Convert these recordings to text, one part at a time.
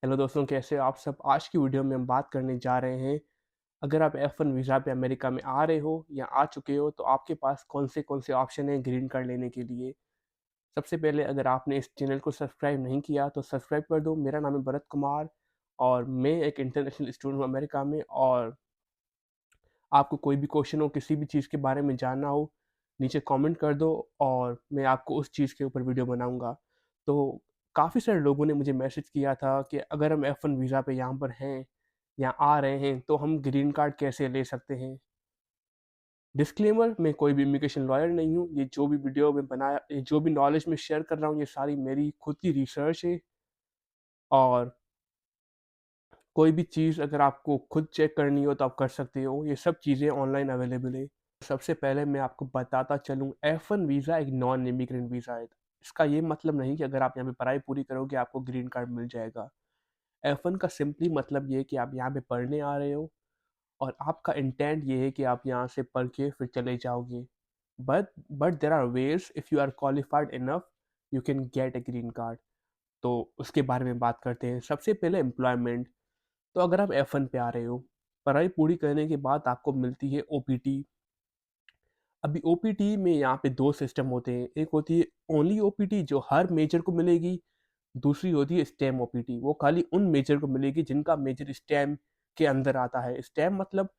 Hello दोस्तों, कैसे हो आप सब? आज की वीडियो में हम बात करने जा रहे हैं, अगर आप F1 वीज़ा पे अमेरिका में आ रहे हो या आ चुके हो, तो आपके पास कौन-से ऑप्शन हैं ग्रीन कार्ड लेने के लिए। सबसे पहले अगर आपने इस चैनल को सब्सक्राइब नहीं किया, तो सब्सक्राइब कर दो। मेरा नाम है भरत कुमार और मैं एक इंटरनेशनल स्टूडेंट हूँ अमेरिका में। और आपको कोई भी क्वेश्चन हो, किसी भी चीज़ के बारे में जानना हो, नीचे कमेंट कर दो और मैं आपको उस चीज़ के ऊपर वीडियो बनाऊँगा। तो काफ़ी सारे लोगों ने मुझे मैसेज किया था कि अगर हम F1 वीज़ा पे यहाँ पर हैं या आ रहे हैं, तो हम ग्रीन कार्ड कैसे ले सकते हैं? डिस्क्लेमर, मैं कोई भी इमिग्रेशन लॉयर नहीं हूँ। ये जो भी वीडियो मैं बनाया, ये जो भी नॉलेज मैं शेयर कर रहा हूँ, ये सारी मेरी खुद की रिसर्च है। और कोई भी चीज़ अगर आपको खुद चेक करनी हो तो आप कर सकते हो। ये सब चीज़ें ऑनलाइन अवेलेबल है। सबसे पहले मैं आपको बताता चलूँ, F1 वीज़ा एक नॉन इमिग्रेंट वीज़ा है। इसका ये मतलब नहीं कि अगर आप यहाँ पे पढ़ाई पूरी करोगे आपको ग्रीन कार्ड मिल जाएगा। F1 का सिंपली मतलब ये है कि आप यहाँ पे पढ़ने आ रहे हो और आपका इंटेंट ये है कि आप यहाँ से पढ़ के फिर चले जाओगे। But there are ways, if you are qualified enough you can get a green card. तो उसके बारे में बात करते हैं। सबसे पहले एम्प्लॉयमेंट। तो अगर आप F1 पे आ रहे हो, पढ़ाई पूरी करने के बाद आपको मिलती है ओपीटी। अभी ओपीटी में यहाँ पे 2 सिस्टम होते हैं। एक होती है ओनली ओपीटी जो हर मेजर को मिलेगी, दूसरी होती है स्टेम ओपीटी। वो खाली उन मेजर को मिलेगी जिनका मेजर स्टेम के अंदर आता है। स्टेम मतलब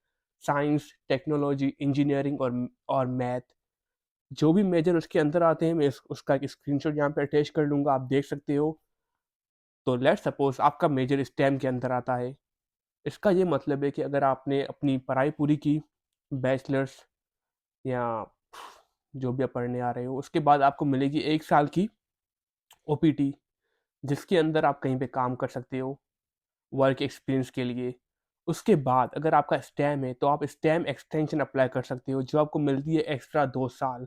साइंस, टेक्नोलॉजी, इंजीनियरिंग और मैथ। जो भी मेजर उसके अंदर आते हैं, मैं उसका एक स्क्रीनशॉट यहाँ पे अटैच कर लूँगा, आप देख सकते हो। तो लेट्स सपोज़ आपका मेजर स्टेम के अंदर आता है। इसका ये मतलब है कि अगर आपने अपनी पढ़ाई पूरी की, बैचलर्स या जो भी आप पढ़ने आ रहे हो, उसके बाद आपको मिलेगी 1 साल की ओपीटी, जिसके अंदर आप कहीं पे काम कर सकते हो, वर्क एक्सपीरियंस के लिए। उसके बाद अगर आपका स्टेम है, तो आप स्टेम एक्सटेंशन अप्लाई कर सकते हो, जो आपको मिलती है एक्स्ट्रा 2 साल।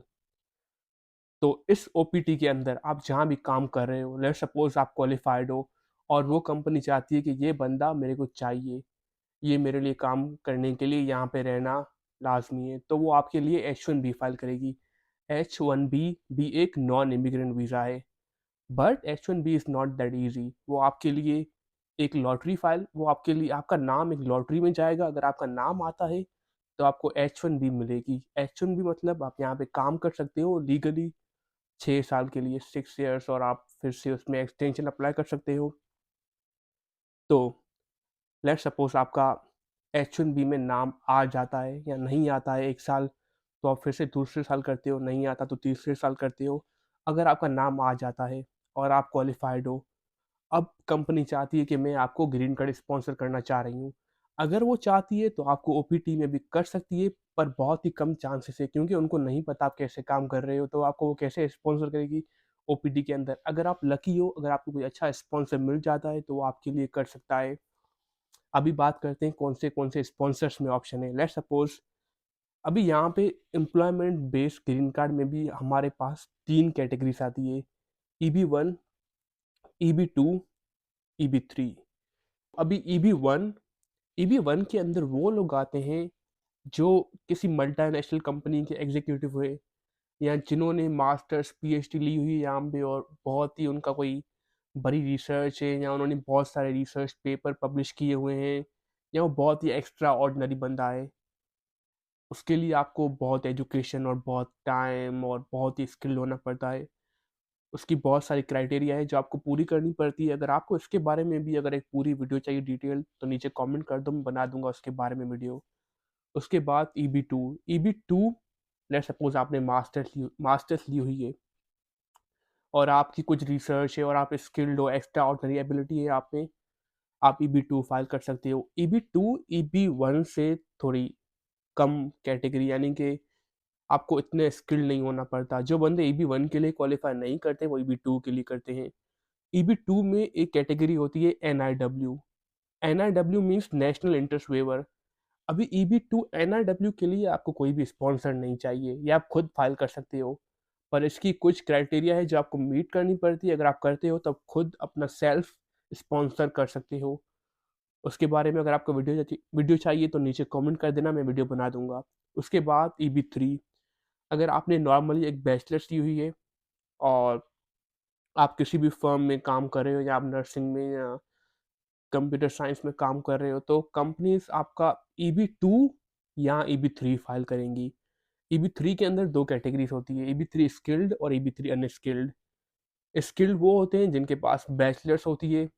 तो इस ओपीटी के अंदर आप जहाँ भी काम कर रहे हो, लेट्स सपोज़ आप क्वालिफाइड हो और वो कंपनी चाहती है कि ये बंदा मेरे को चाहिए, ये मेरे लिए काम करने के लिए यहाँ पे रहना लाज़मी है, तो वो आपके लिए H-1B फाइल करेगी। H-1B भी एक नॉन इमिग्रेंट वीज़ा है, but H-1B is not that easy. वो आपके लिए एक लॉटरी फाइल, वो आपके लिए आपका नाम एक लॉटरी में जाएगा। अगर आपका नाम आता है, तो आपको H-1B मिलेगी। H-1B मतलब आप यहाँ पे काम कर सकते हो लीगली 6 साल के लिए, 6 ईयर्स, और आप फिर से उसमें एक्सटेंशन अप्लाई कर सकते हो। तो लेट्स सपोज़ आपका H-1B में नाम आ जाता है या नहीं आता है 1 साल, तो आप फिर से दूसरे साल करते हो, नहीं आता तो तीसरे साल करते हो। अगर आपका नाम आ जाता है और आप क्वालिफ़ाइड हो, अब कंपनी चाहती है कि मैं आपको ग्रीन कार्ड स्पॉन्सर करना चाह रही हूँ। अगर वो चाहती है तो आपको ओपीटी में भी कर सकती है, पर बहुत ही कम चांसेस है, क्योंकि उनको नहीं पता आप कैसे काम कर रहे हो, तो आपको वो कैसे स्पॉन्सर करेगी ओपीटी के अंदर। अगर आप लकी हो, अगर आपको कोई अच्छा स्पॉन्सर मिल जाता है, तो वो आपके लिए कर सकता है। अभी बात करते हैं कौन से स्पॉन्सर्स में ऑप्शन है। लेट्स सपोज़ अभी यहाँ पे एम्प्लॉयमेंट बेस्ड ग्रीन कार्ड में भी हमारे पास 3 कैटेगरीज़ आती है, ईबी-1, ईबी-2, ईबी-3। अभी ईबी-1 के अंदर वो लोग आते हैं जो किसी मल्टीनेशनल कंपनी के एग्जीक्यूटिव हुए, या जिन्होंने मास्टर्स, पीएचडी ली हुई है यहाँ पे और बहुत ही उनका कोई बड़ी रिसर्च है, या उन्होंने बहुत सारे रिसर्च पेपर पब्लिश किए हुए हैं, या वो बहुत ही एक्स्ट्रा ऑर्डिनरी बंदा है। उसके लिए आपको बहुत एजुकेशन और बहुत टाइम और बहुत ही स्किल होना पड़ता है। उसकी बहुत सारी क्राइटेरिया है जो आपको पूरी करनी पड़ती है। अगर आपको इसके बारे में भी अगर एक पूरी वीडियो चाहिए डिटेल, तो नीचे कमेंट कर दो, मैं बना दूँगा उसके बारे में वीडियो। उसके बाद ईबी-2 लेट्स सपोज़ आपने मास्टर्स ली हुई है और आपकी कुछ रिसर्च है और आप स्किल्ड हो, एक्स्ट्रा ऑर्डिनरी एबिलिटी है आप में, आप ईबी-2 फाइल कर सकते हो। ईबी-2 ईबी-1 से थोड़ी कम कैटेगरी, यानी कि आपको इतने स्किल्ड नहीं होना पड़ता। जो बंदे ईबी-1 के लिए क्वालीफाई नहीं करते, वो ईबी-2 के लिए करते हैं। ईबी-2 में एक कैटेगरी होती है एनआईडब्ल्यू। एनआईडब्ल्यू मीन्स नेशनल इंटरेस्ट वेवर। अभी ईबी-2 एनआईडब्ल्यू के लिए आपको कोई भी स्पॉन्सर नहीं चाहिए, ये आप खुद फाइल कर सकते हो। पर इसकी कुछ क्राइटेरिया है जो आपको मीट करनी पड़ती है। अगर आप करते हो, तब खुद अपना सेल्फ स्पॉन्सर कर सकते हो। उसके बारे में अगर आपको वीडियो चाहिए तो नीचे कमेंट कर देना, मैं वीडियो बना दूँगा। उसके बाद ईबी-3, अगर आपने नॉर्मली एक बैचलर्स की हुई है और आप किसी भी फर्म में काम कर रहे हो, या आप नर्सिंग में या कंप्यूटर साइंस में काम कर रहे हो तो कंपनीज़ आपका ईबी-2 या ईबी-3 फाइल करेंगी। ईबी-3 के अंदर 2 कैटेगरीज़ होती है, ईबी-3 स्किल्ड और ईबी-3 अनस्किल्ड। स्किल्ड वो होते हैं जिनके पास बैचलर्स होती है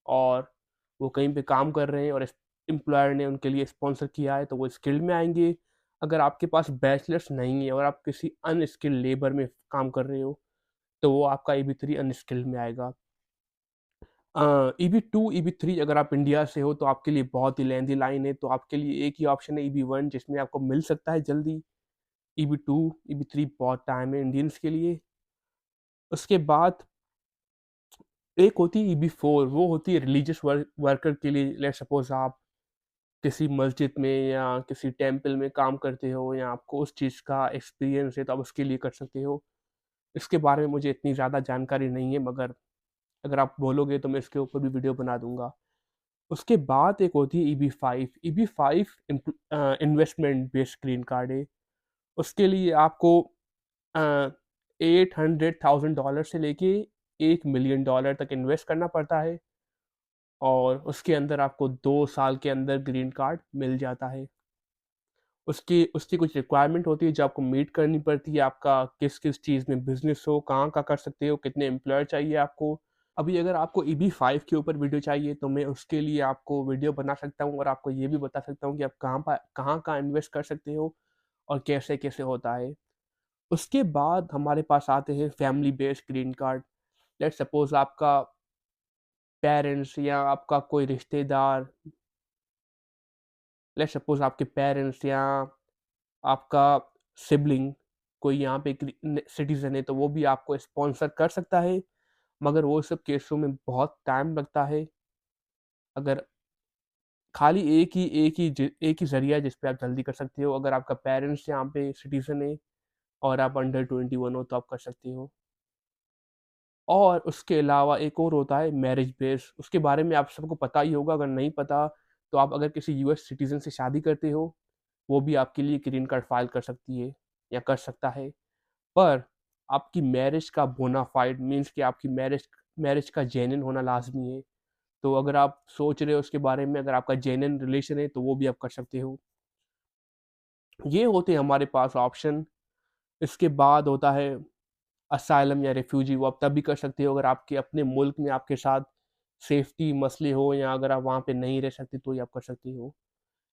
और वो कहीं पे काम कर रहे हैं और एम्प्लॉयर ने उनके लिए स्पॉन्सर किया है तो वो स्किल्ड में आएँगे। अगर आपके पास बैचलर्स नहीं है और आप किसी अनस्किल्ड लेबर में काम कर रहे हो, तो वो आपका ईबी-3 अनस्किल्ड में आएगा। ईबी-2, ईबी-3 अगर आप इंडिया से हो तो आपके लिए बहुत ही लेंथी लाइन है, तो आपके लिए एक ही ऑप्शन है ईबी-1 जिसमें आपको मिल सकता है जल्दी। ईबी-2, ईबी-3 बहुत टाइम है इंडियंस के लिए। उसके बाद एक होती है ईबी-4 वो होती है रिलीजियस वर्कर के लिए। लेट्स सपोज़ आप किसी मस्जिद में या किसी टेंपल में काम करते हो या आपको उस चीज़ का एक्सपीरियंस है तो आप उसके लिए कर सकते हो। इसके बारे में मुझे इतनी ज़्यादा जानकारी नहीं है मगर अगर आप बोलोगे तो मैं इसके ऊपर भी वीडियो बना दूँगा। उसके बाद एक होती है ईबी-5। ईबी-5 इन्वेस्टमेंट बेस्ड ग्रीन कार्ड है। उसके लिए आपको अ, $800,000 से लेके $1,000,000 तक इन्वेस्ट करना पड़ता है और उसके अंदर आपको 2 साल के अंदर ग्रीन कार्ड मिल जाता है। उसकी उसकी कुछ रिक्वायरमेंट होती है जो आपको मीट करनी पड़ती है, आपका किस-किस चीज़ में बिज़नेस हो, कहाँ का कर सकते हो, कितने एम्प्लॉयर चाहिए आपको। अभी अगर आपको ईबी-5 के ऊपर वीडियो चाहिए तो मैं उसके लिए आपको वीडियो बना सकता हूँ और आपको ये भी बता सकता हूँ कि आप कहाँ इन्वेस्ट कर सकते हो और कैसे-कैसे होता है। उसके बाद हमारे पास आते हैं family based green card. Let's suppose आपका पेरेंट्स या आपका कोई रिश्तेदार, लेट्स सपोज़ आपके पेरेंट्स या आपका सिबलिंग कोई यहाँ पे सिटीज़न है तो वो भी आपको स्पॉन्सर कर सकता है, मगर वो सब केसों में बहुत टाइम लगता है। अगर खाली एक ही ज़रिया है जिस पे आप जल्दी कर सकते हो, अगर आपका पेरेंट्स यहाँ पे सिटीज़न है और आप अंडर 21 हो तो आप कर सकते हो। और उसके अलावा एक और होता है मैरिज बेस, उसके बारे में आप सबको पता ही होगा, अगर नहीं पता तो आप अगर किसी यूएस सिटीज़न से शादी करते हो, वो भी आपके लिए ग्रीन कार्ड फाइल कर सकती है या कर सकता है। पर आपकी मैरिज का बोनाफाइड मीन्स कि आपकी मैरिज मैरिज का जेन्युइन होना लाज़मी है। तो अगर आप सोच रहे हो उसके बारे में, अगर आपका जेन्युइन रिलेशन है तो वो भी आप कर सकते हो। ये होते हैं हमारे पास ऑप्शन। इसके बाद होता है असाइलम या रिफ्यूजी, वो आप तब भी कर सकते हो अगर आपके अपने मुल्क में आपके साथ सेफ्टी मसले हो या अगर आप वहाँ पे नहीं रह सकते तो ही आप कर सकते हो।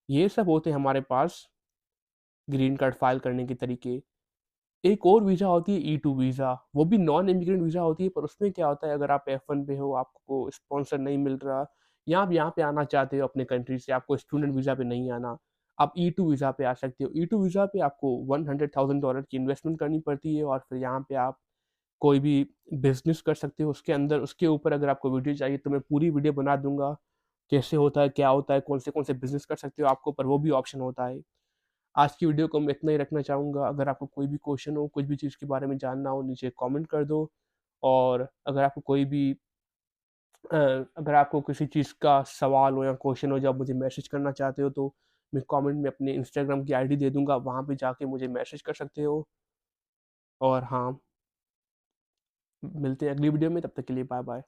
ये सब होते हैं हमारे पास ग्रीन कार्ड फाइल करने के तरीके। एक और वीज़ा होती है ई-2 वीज़ा, वो भी नॉन इमिग्रेंट वीज़ा होती है पर उसमें क्या होता है, अगर आप F1 पे हो, आपको स्पॉन्सर नहीं मिल रहा या आप यहाँ पे आना चाहते हो अपने कंट्री से, आपको स्टूडेंट वीज़ा पे नहीं आना, आप ई-2 वीज़ा पे आ सकते हो। ई-2 वीज़ा पे आपको $100,000 की इन्वेस्टमेंट करनी पड़ती है और फिर यहाँ पे आप कोई भी बिज़नेस कर सकते हो उसके अंदर। उसके ऊपर अगर आपको वीडियो चाहिए तो मैं पूरी वीडियो बना दूँगा, कैसे होता है, क्या होता है, कौन से बिज़नेस कर सकते हो आपको, पर वो भी ऑप्शन होता है। आज की वीडियो को मैं इतना ही रखना चाहूँगा। अगर आपको कोई भी क्वेश्चन हो, कुछ भी चीज़ के बारे में जानना हो, नीचे कमेंट कर दो और अगर आपको कोई भी अगर आपको किसी चीज़ का सवाल हो या क्वेश्चन हो जो आप मुझे मैसेज करना चाहते हो तो मैं कमेंट में अपने इंस्टाग्राम की आईडी दे दूँगा, वहाँ पे जाके मुझे मैसेज कर सकते हो। और हाँ, मिलते हैं अगली वीडियो में, तब तक के लिए बाय-बाय।